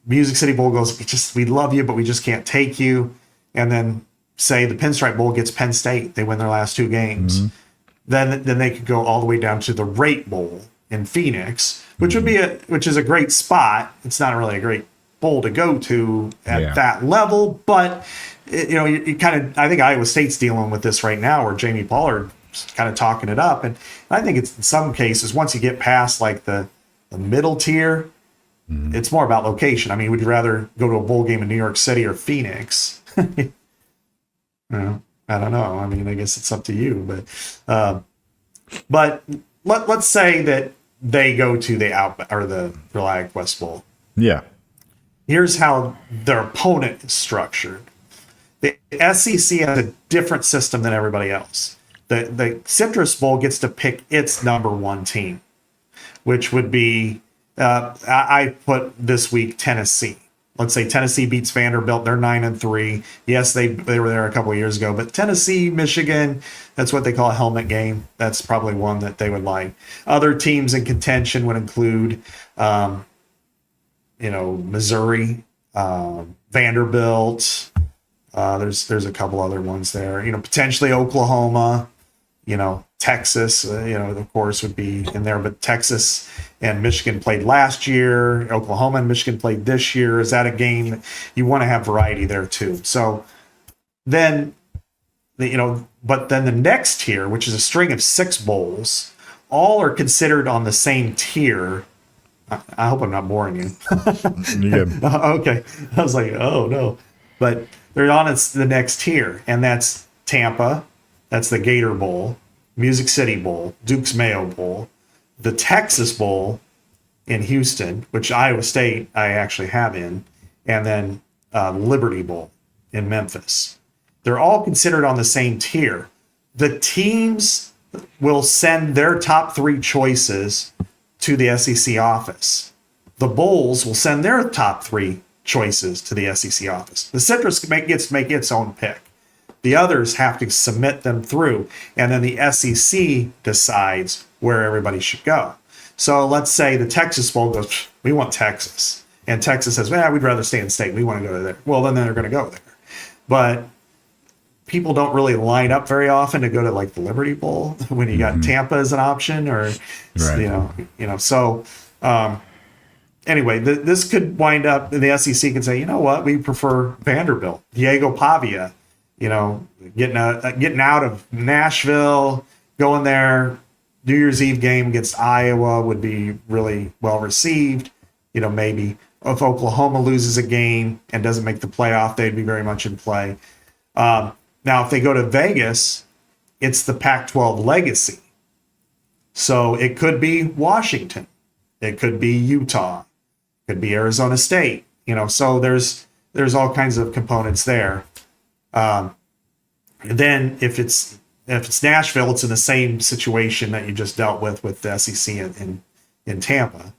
Music City Bowl goes, we love you, but we just can't take you. And then say the Pinstripe Bowl gets Penn State. They win their last 2 games. Mm-hmm. Then they could go all the way down to the Rate Bowl in Phoenix, which is a great spot. It's not really a great bowl to go to at that level, but you kind of, I think Iowa State's dealing with this right now, where Jamie Pollard kind of talking it up, and I think it's in some cases once you get past like the middle tier, it's more about location. I mean, would you rather go to a bowl game in New York City or Phoenix? I don't know. I mean, I guess it's up to you, but let's say that they go to the Reliant West Bowl. Yeah. Here's how their opponent is structured. The SEC has a different system than everybody else. The Citrus Bowl gets to pick its number 1 team, which would be, I put this week Tennessee. Let's say Tennessee beats Vanderbilt. They're 9-3. Yes, they were there a couple of years ago, but Tennessee, Michigan, that's what they call a helmet game. That's probably one that they would like. Other teams in contention would include, Missouri, Vanderbilt. There's a couple other ones there. Potentially Oklahoma. Texas, of course, would be in there, but Texas and Michigan played last year. Oklahoma and Michigan played this year. Is that a game? You want to have variety there too. So then, but then the next tier, which is a string of 6 bowls, all are considered on the same tier. I hope I'm not boring you. Okay. I was like, oh no. But they're on the next tier, and that's Tampa. That's the Gator Bowl, Music City Bowl, Duke's Mayo Bowl, the Texas Bowl in Houston, which Iowa State I actually have in, and then Liberty Bowl in Memphis. They're all considered on the same tier. The teams will send their top 3 choices to the SEC office. The bowls will send their top 3 choices to the SEC office. The Citrus gets to make its own pick. The others have to submit them through, and then the SEC decides where everybody should go. So let's say the Texas Bowl goes, we want Texas. And Texas says, we'd rather stay in state. We want to go there. Well, then they're going to go there. But people don't really line up very often to go to like the Liberty Bowl when you got Tampa as an option, or, So anyway, this could wind up, the SEC can say, you know what, we prefer Vanderbilt, Diego Pavia. Getting out of Nashville, going there, New Year's Eve game against Iowa would be really well received. Maybe if Oklahoma loses a game and doesn't make the playoff, they'd be very much in play. Now, if they go to Vegas, it's the Pac-12 legacy. So it could be Washington. It could be Utah. It could be Arizona State. So there's all kinds of components there. Then if it's Nashville, it's in the same situation that you just dealt with the SEC in Tampa.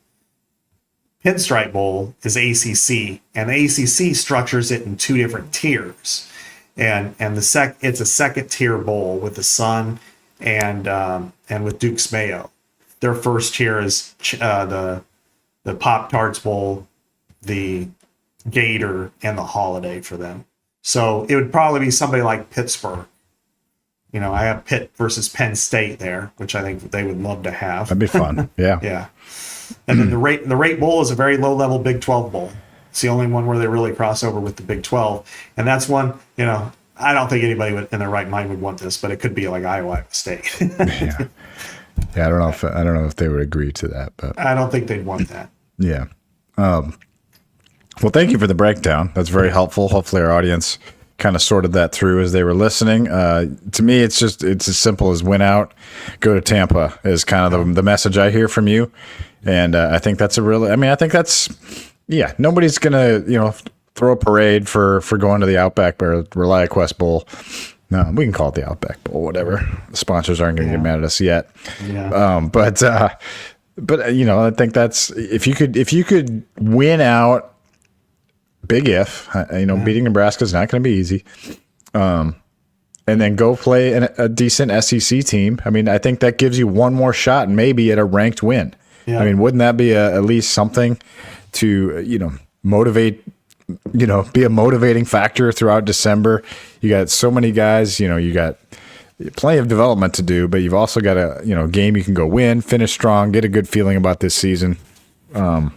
Pinstripe Bowl is ACC, and the ACC structures it in 2 different tiers, and it's a second tier bowl with the Sun and with Duke's Mayo. Their first tier is the Pop-Tarts Bowl, the Gator, and the Holiday for them. So it would probably be somebody like Pittsburgh I have Pitt versus Penn State there, which I think they would love to have. That'd be fun. Yeah. Yeah. And then the Rate Bowl is a very low level Big 12 bowl. It's the only one where they really cross over with the Big 12. And that's one, I don't think anybody in their right mind would want this, but it could be like Iowa State. Yeah. Yeah, I don't know if they would agree to that, but I don't think they'd want that. Yeah. Well, thank you for the breakdown. That's very helpful. Hopefully our audience kind of sorted that through as they were listening. To me, it's as simple as win out, go to Tampa is kind of the message I hear from you. And I think that's nobody's going to, throw a parade for going to the Outback or ReliaQuest Bowl. No, we can call it the Outback Bowl, whatever. The sponsors aren't going to get mad at us yet. Yeah. But I think that's if you could win out. Big if, beating Nebraska is not going to be easy. And then go play a decent SEC team. I mean, I think that gives you one more shot maybe at a ranked win. Yeah. I mean, wouldn't that be at least something to, motivate, be a motivating factor throughout December? You got so many guys, you got plenty of development to do, but you've also got a, game you can go win, finish strong, get a good feeling about this season. I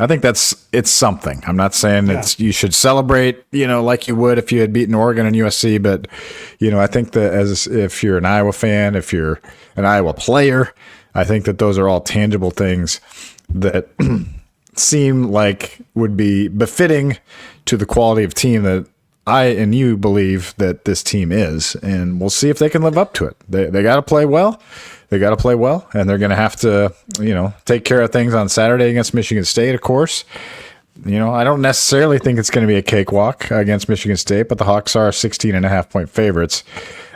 think it's something. I'm not saying you should celebrate, like you would if you had beaten Oregon and USC, but I think that if you're an Iowa fan, if you're an Iowa player, I think that those are all tangible things that seem like would be befitting to the quality of team that I and you believe that this team is, and we'll see if they can live up to it. They got to play well. They got to play well, and they're going to have to, take care of things on Saturday against Michigan State, of course. I don't necessarily think it's going to be a cakewalk against Michigan State, but the Hawks are 16.5-point favorites.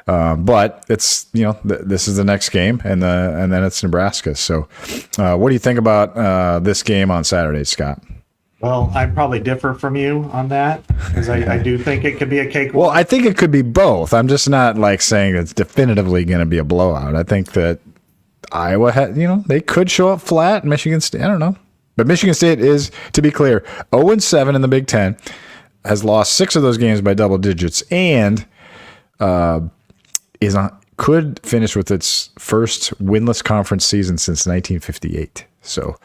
But it's, this is the next game, and then it's Nebraska. So what do you think about this game on Saturday, Scott? Well, I probably differ from you on that because I do think it could be a cakewalk. Well, I think it could be both. I'm just not saying it's definitively going to be a blowout. I think that Iowa they could show up flat. Michigan State, I don't know. But Michigan State is, to be clear, 0-7 in the Big Ten, has lost 6 of those games by double digits, and could finish with its first winless conference season since 1958. So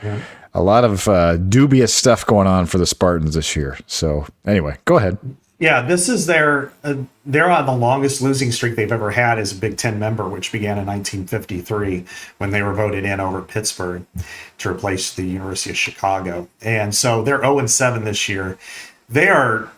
a lot of dubious stuff going on for the Spartans this year. So anyway, go ahead. Yeah, this is they're on the longest losing streak they've ever had as a Big Ten member, which began in 1953 when they were voted in over Pittsburgh to replace the University of Chicago. And so they're 0-7 this year. They are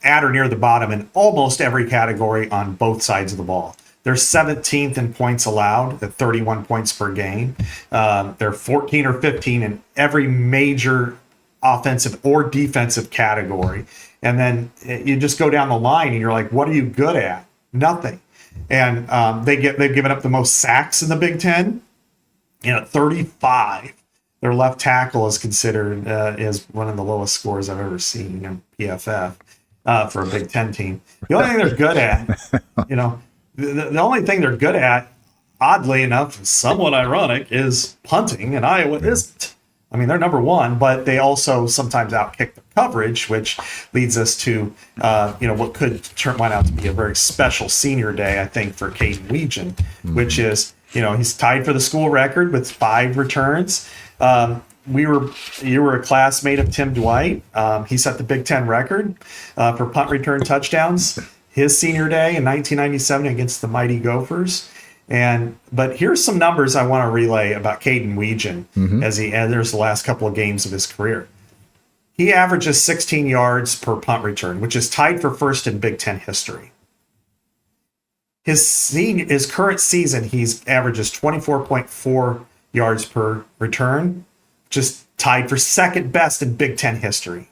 at or near the bottom in almost every category on both sides of the ball. They're 17th in points allowed at 31 points per game. They're 14 or 15 in every major offensive or defensive category. And then you just go down the line and you're like, what are you good at? Nothing. And they've given up the most sacks in the Big Ten, 35. Their left tackle is considered is one of the lowest scores I've ever seen in PFF for a Big Ten team. The only thing they're good at, the only thing they're good at, oddly enough, somewhat ironic, is punting, and Iowa isn't. I mean, they're number one, but they also sometimes outkick the coverage, which leads us to, what could turn out to be a very special senior day, I think, for Caden Weegan, which is, he's tied for the school record with 5 returns. You were a classmate of Tim Dwight. He set the Big Ten record for punt return touchdowns his senior day in 1997 against the mighty Gophers. But here's some numbers I want to relay about Caden Weegan as he enters the last couple of games of his career. He averages 16 yards per punt return, which is tied for first in Big Ten history. His current season, he's averages 24.4 yards per return, just tied for second best in Big Ten history.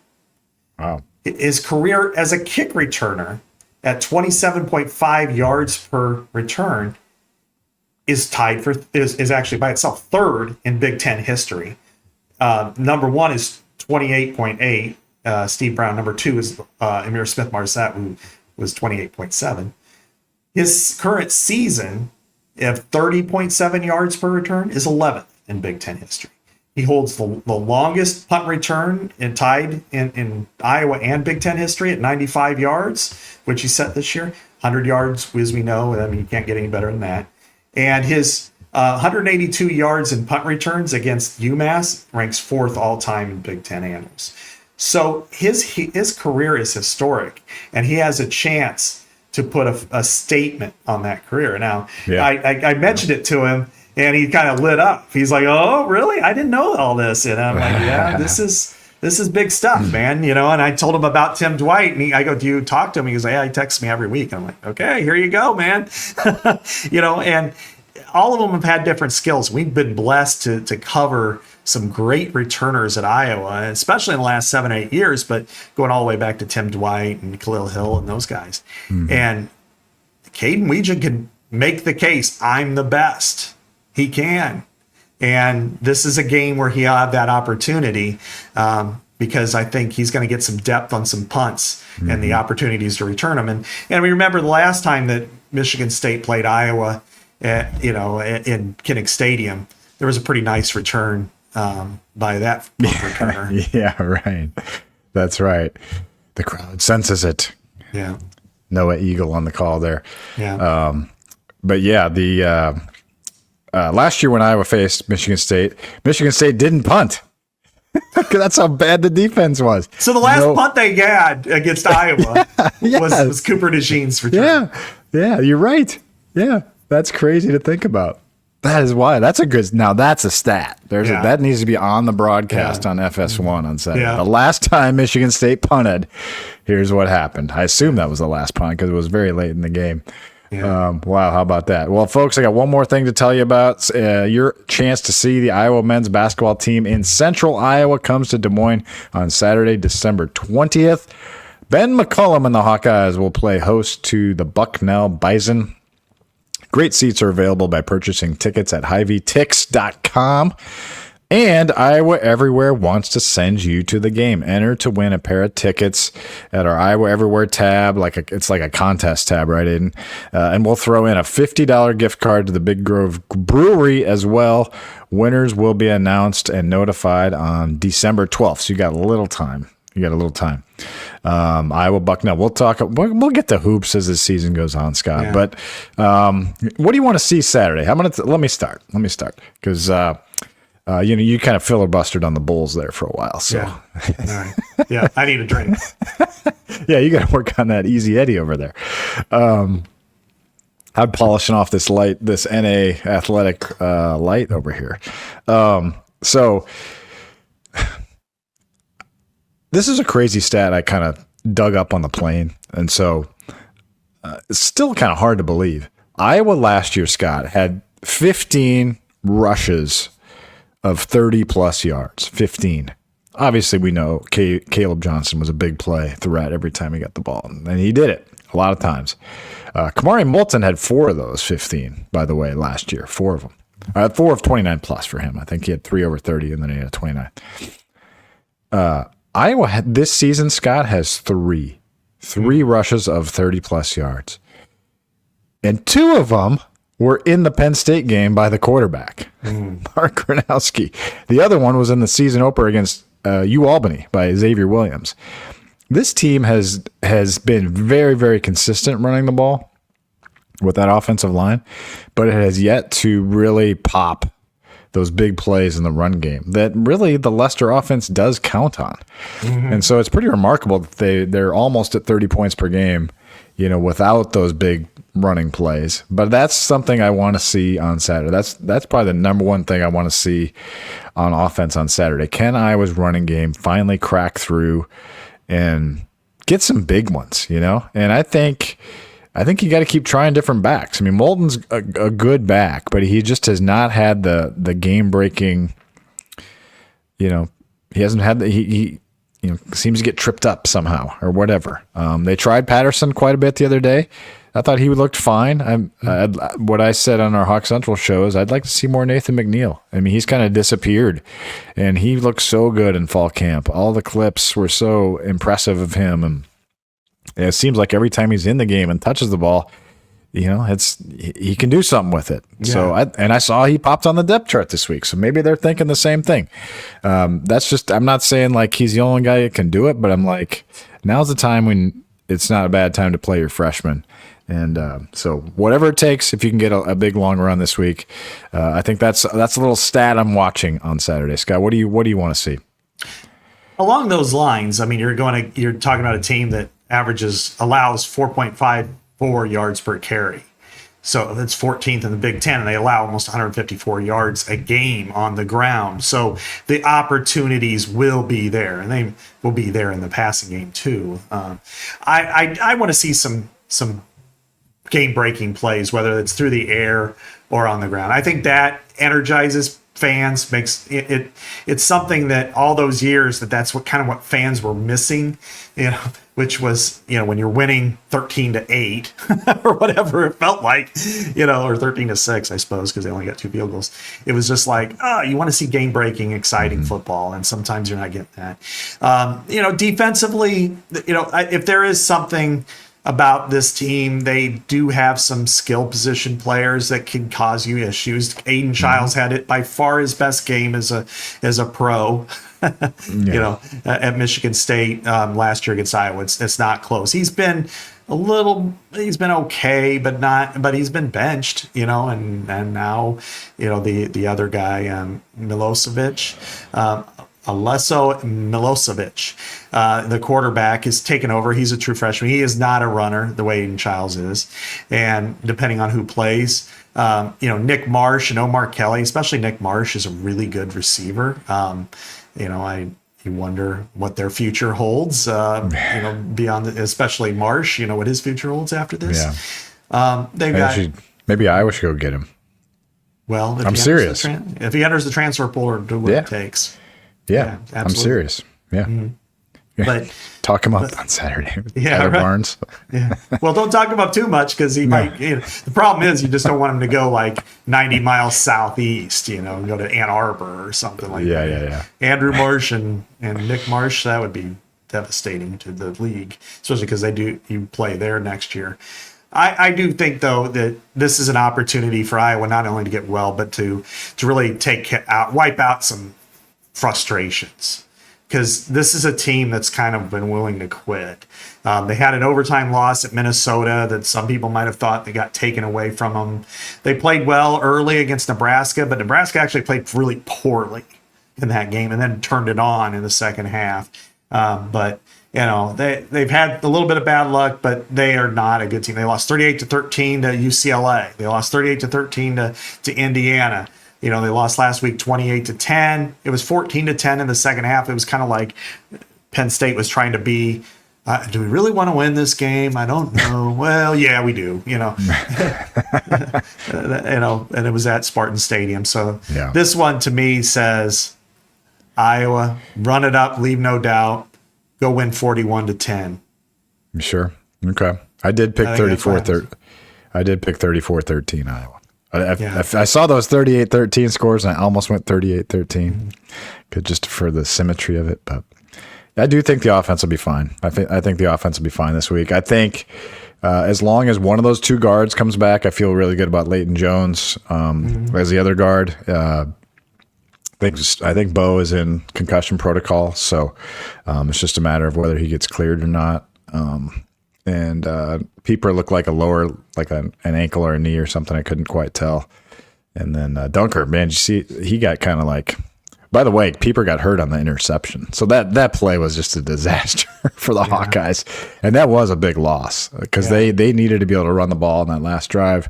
Wow. His career as a kick returner at 27.5 yards per return is actually by itself third in Big Ten history. Number one is 28.8. Steve Brown. Number two is Amir Smith-Marset, who was 28.7. His current season of 30.7 yards per return is 11th in Big Ten history. He holds the longest punt return and tied in Iowa and Big Ten history at 95 yards, which he set this year. 100 yards, as we know. I mean, you can't get any better than that. And his 182 yards in punt returns against UMass ranks 4th all-time in Big Ten annals. So his career is historic, and he has a chance to put a statement on that career. Now, I mentioned it to him, and he kind of lit up. He's like, "Oh, really? I didn't know all this." And I'm like, "Yeah, this is big stuff, man." And I told him about Tim Dwight, and I go, "Do you talk to him?" He goes, "Yeah, he texts me every week." And I'm like, "Okay, here you go, man." And all of them have had different skills. We've been blessed to cover some great returners at Iowa, especially in the last 7-8 years, but going all the way back to Tim Dwight and Khalil Hill and those guys. Mm-hmm. And Caden Weegan can make the case, I'm the best. He can. And this is a game where he'll have that opportunity because I think he's going to get some depth on some punts and the opportunities to return them. And we remember the last time that Michigan State played Iowa in Kinnick Stadium, there was a pretty nice return by that returner. Yeah, right. That's right. The crowd senses it. Yeah. Noah Eagle on the call there. Yeah. But yeah, the last year when Iowa faced Michigan State didn't punt. That's how bad the defense was. So the last punt they had against Iowa was Cooper DeJean's return. Yeah, you're right. Yeah, that's crazy to think about. That is why. That's a stat. That needs to be on the broadcast on FS1 on Saturday. Yeah. The last time Michigan State punted, here's what happened. I assume that was the last punt because it was very late in the game. Yeah. Wow, how about that? Well, folks, I got one more thing to tell you about. Your chance to see the Iowa men's basketball team in Central Iowa comes to Des Moines on Saturday, December 20th. Ben McCullum and the Hawkeyes will play host to the Bucknell Bison. Great seats are available by purchasing tickets at HyVeeTix.com. And Iowa Everywhere wants to send you to the game. Enter to win a pair of tickets at our Iowa Everywhere tab. It's like a contest tab, right, Aiden? And we'll throw in a $50 gift card to the Big Grove Brewery as well. Winners will be announced and notified on December 12th. So you got a little time. Iowa Bucknell. We'll get to hoops as the season goes on, Scott. Yeah. But what do you want to see Saturday? Let me start because you kind of filibustered on the Bulls there for a while. So yeah, all right. Yeah, I need a drink. Yeah, you got to work on that Easy Eddie over there. I'm polishing off this NA athletic light over here. So. This is a crazy stat I kind of dug up on the plane, and so it's still kind of hard to believe. Iowa last year, Scott, had 15 rushes of 30-plus yards. 15. Obviously, we know Caleb Johnson was a big play threat every time he got the ball, and he did it a lot of times. Kamari Moulton had 4 of those 15, by the way, last year. 4 of them. 4 of 29-plus for him. I think he had 3 over 30, and then he had 29. Iowa this season, Scott, has 3 rushes of 30-plus yards. And 2 of them were in the Penn State game by the quarterback, Mark Gronowski. The other one was in the season opener against UAlbany by Xavier Williams. This team has been very, very consistent running the ball with that offensive line, but it has yet to really pop those big plays in the run game that really the Leicester offense does count on. Mm-hmm. And so it's pretty remarkable that they're almost at 30 points per game, without those big running plays. But that's something I want to see on Saturday. That's probably the number one thing I want to see on offense on Saturday. Can Iowa's running game finally crack through and get some big ones, And I think you got to keep trying different backs. I mean, Moulton's a good back, but he just has not had the game breaking. He hasn't had he seems to get tripped up somehow or whatever. They tried Patterson quite a bit the other day. I thought he looked fine. What I said on our Hawk Central show is I'd like to see more Nathan McNeil. I mean, he's kind of disappeared, and he looked so good in fall camp. All the clips were so impressive of him, and it seems like every time he's in the game and touches the ball, he can do something with it. Yeah. So I saw he popped on the depth chart this week. So maybe they're thinking the same thing. That's just, I'm not saying like he's the only guy that can do it, but I'm like, now's the time when it's not a bad time to play your freshman. And so whatever it takes, if you can get a big long run this week, I think that's a little stat I'm watching on Saturday. Scott, what do you want to see? Along those lines, I mean, you're talking about a team that allows 4.54 yards per carry. So that's 14th in the Big Ten, and they allow almost 154 yards a game on the ground. So the opportunities will be there, and they will be there in the passing game too. I want to see some game-breaking plays, whether it's through the air or on the ground. I think that energizes fans, makes it it's something that all those years that's what fans were missing, which was, when you're winning 13-8 or whatever it felt like, or 13-6, I suppose, because they only got 2 field goals. It was just like, you want to see game-breaking, exciting football, and sometimes you're not getting that. Defensively, if there is something about this team, they do have some skill position players that can cause you issues. Aiden Childs had it by far his best game as a pro. At Michigan State last year against Iowa. It's not close. He's been okay, but he's been benched, and now, the other guy, Alesso Milosevic, the quarterback, is taken over. He's a true freshman. He is not a runner the way Aiden Childs is. And depending on who plays, Nick Marsh and Omar Kelly, especially Nick Marsh, is a really good receiver. You wonder what their future holds, beyond, especially Marsh, what his future holds after this. Yeah. Maybe Iowa should go get him. Well, I'm serious. If he enters the transfer portal, do what it takes. Yeah, I'm serious. Yeah. Mm-hmm. But talk him up on Saturday. Right. Barnes. Yeah. Well, don't talk him up too much, because he might. The problem is you just don't want him to go like 90 miles southeast. Go to Ann Arbor or something like that. Yeah. Andrew Marsh and Nick Marsh, that would be devastating to the league, especially because you play there next year. I do think, though, that this is an opportunity for Iowa not only to get well, but to really wipe out some frustrations, because this is a team that's kind of been willing to quit. They had an overtime loss at Minnesota that some people might have thought they got taken away from them. They played well early against Nebraska, but Nebraska actually played really poorly in that game and then turned it on in the second half. But they've had a little bit of bad luck, but they are not a good team. They lost 38-13 to UCLA. They lost 38-13 to Indiana. They lost last week 28-10. It was 14-10 in the second half. It was kind of like Penn State was trying to be, do we really want to win this game? I don't know. Well, yeah, we do, and it was at Spartan Stadium. So This one to me says Iowa, run it up, leave no doubt, go win 41-10. Sure. Okay. I did pick 34-13. I did pick 34-13 Iowa. I saw those 38-13 scores, and I almost went 38-13, just for the symmetry of it. But I do think the offense will be fine. I think the offense will be fine this week. I think as long as one of those 2 guards comes back, I feel really good about Leighton Jones as the other guard. I think Bo is in concussion protocol, so it's just a matter of whether he gets cleared or not. And Pieper looked like an ankle or a knee or something. I couldn't quite tell. And then Dunker, man, did you see, he got kind of like, by the way, Pieper got hurt on the interception. So that play was just a disaster for the Hawkeyes. And that was a big loss, because they needed to be able to run the ball in that last drive.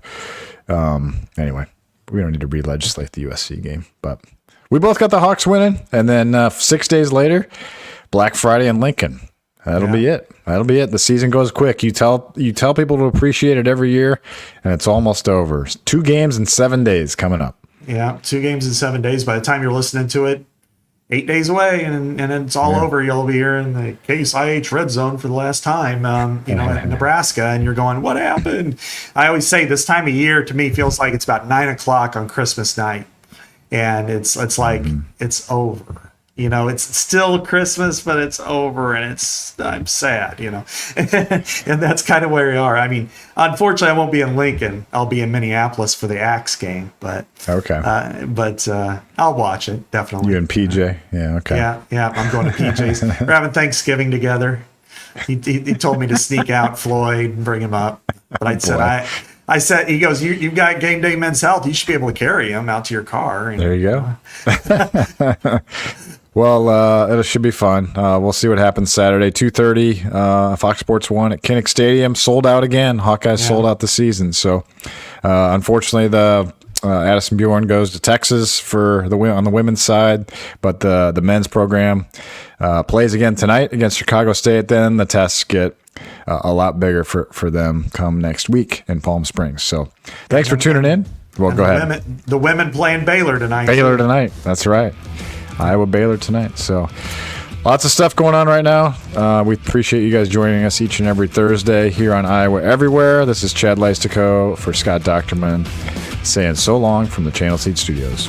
Anyway, we don't need to re-legislate the USC game. But we both got the Hawks winning. And then 6 days later, Black Friday in Lincoln. That'll be it. The season goes quick. You tell people to appreciate it every year, and it's almost over. 2 games in 7 days coming up. Yeah, 2 games in 7 days. By the time you're listening to it, 8 days away, and it's all over. You'll be here in the Case IH Red Zone for the last time, at Nebraska, and you're going, what happened? I always say this time of year, to me, feels like it's about 9 o'clock on Christmas night, and it's like it's over. It's still Christmas, but it's over, and I'm sad, and that's kind of where we are. I mean, unfortunately, I won't be in Lincoln. I'll be in Minneapolis for the Axe game, but I'll watch it, definitely. You and PJ? Yeah, okay. Yeah, I'm going to PJ's. We're having Thanksgiving together. He told me to sneak out Floyd and bring him up. But I said, he goes, you've got Game Day Men's Health. You should be able to carry him out to your car. There you go. Well, it should be fun. We'll see what happens Saturday, 2:30, Fox Sports 1 at Kinnick Stadium. Sold out again. Hawkeyes sold out the season. So, unfortunately, the Addison Bjorn goes to Texas on the women's side, but the men's program plays again tonight against Chicago State. Then the tests get a lot bigger for them come next week in Palm Springs. So, thanks for tuning in. Well, go ahead. The women playing Baylor tonight. Baylor tonight. That's right. Iowa Baylor tonight. So lots of stuff going on right now. We appreciate you guys joining us each and every Thursday here on Iowa Everywhere. This is Chad Leistikow for Scott Dochterman saying so long from the Channel Seed Studios.